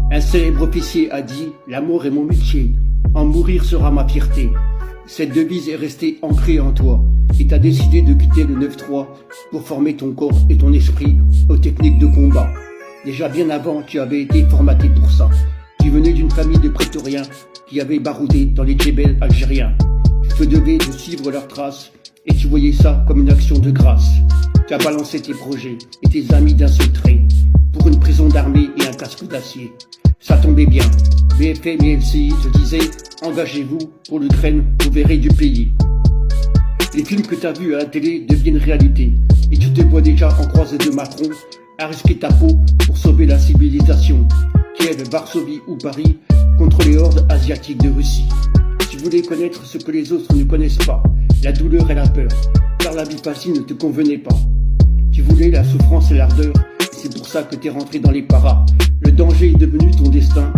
Un célèbre officier a dit « L'amour est mon métier, en mourir sera ma fierté ». Cette devise est restée ancrée en toi et t'as décidé de quitter le 9-3 pour former ton corps et ton esprit aux techniques de combat. Déjà bien avant, tu avais été formaté pour ça. Tu venais d'une famille de prétoriens qui avaient baroudé dans les djebels algériens. Tu te devais de suivre leurs traces et tu voyais ça comme une action de grâce. Tu as balancé tes projets et tes amis d'un seul trait pour une prison d'armée et un casque d'acier. Ça tombait bien. BFM et LCI te disaient « Engagez-vous pour l'Ukraine, vous verrez du pays ». Les films que tu as vus à la télé deviennent réalité et tu te vois déjà en croisée de Macron à risquer ta peau pour sauver la civilisation. Kiev, Varsovie ou Paris contre les hordes asiatiques de Russie. Tu voulais connaître ce que les autres ne connaissent pas, la douleur et la peur, car la vie facile ne te convenait pas. Tu voulais la souffrance et l'ardeur, et c'est pour ça que t'es rentré dans les paras. Le danger est devenu ton destin.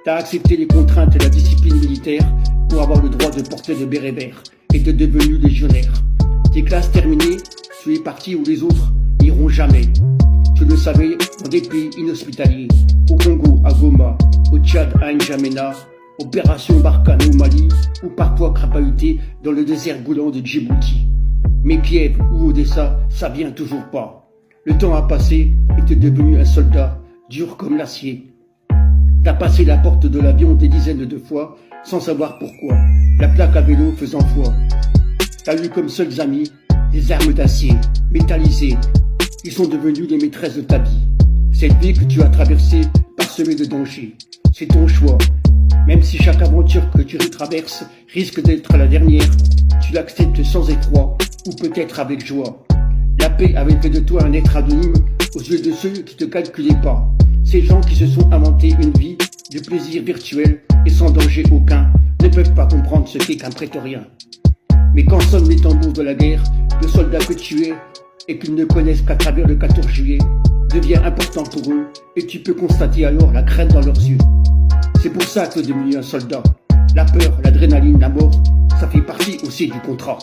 T'as accepté les contraintes et la discipline militaire pour avoir le droit de porter le béret vert et t'es devenu légionnaire. Tes classes terminées, tu es parti où les autres n'iront jamais. Tu le savais, dans des pays inhospitaliers, au Congo, à Goma, au Tchad, à N'Djamena, opération Barkhane au Mali, ou parfois crapahuté dans le désert brûlant de Djibouti. Mais Kiev ou Odessa, ça vient toujours pas. Le temps a passé et t'es devenu un soldat, dur comme l'acier. T'as passé la porte de l'avion des dizaines de fois, sans savoir pourquoi, la plaque à vélo faisant foi. T'as eu comme seuls amis des armes d'acier, métallisées. Ils sont devenus les maîtresses de ta vie. Cette vie que tu as traversée, parsemée de dangers. C'est ton choix. Même si chaque aventure que tu traverses risque d'être la dernière, tu l'acceptes sans effroi, ou peut-être avec joie. La paix avait fait de toi un être anonyme aux yeux de ceux qui te calculaient pas. Ces gens qui se sont inventés une vie de plaisir virtuel et sans danger aucun ne peuvent pas comprendre ce qu'est qu'un prétorien. Mais quand sonnent les tambours de la guerre, le soldat que tu es, et qu'ils ne connaissent qu'à travers le 14 juillet, devient important pour eux, et tu peux constater alors la crainte dans leurs yeux. C'est pour ça que tu es devenu un soldat. La peur, l'adrénaline, la mort, ça fait partie aussi du contrat.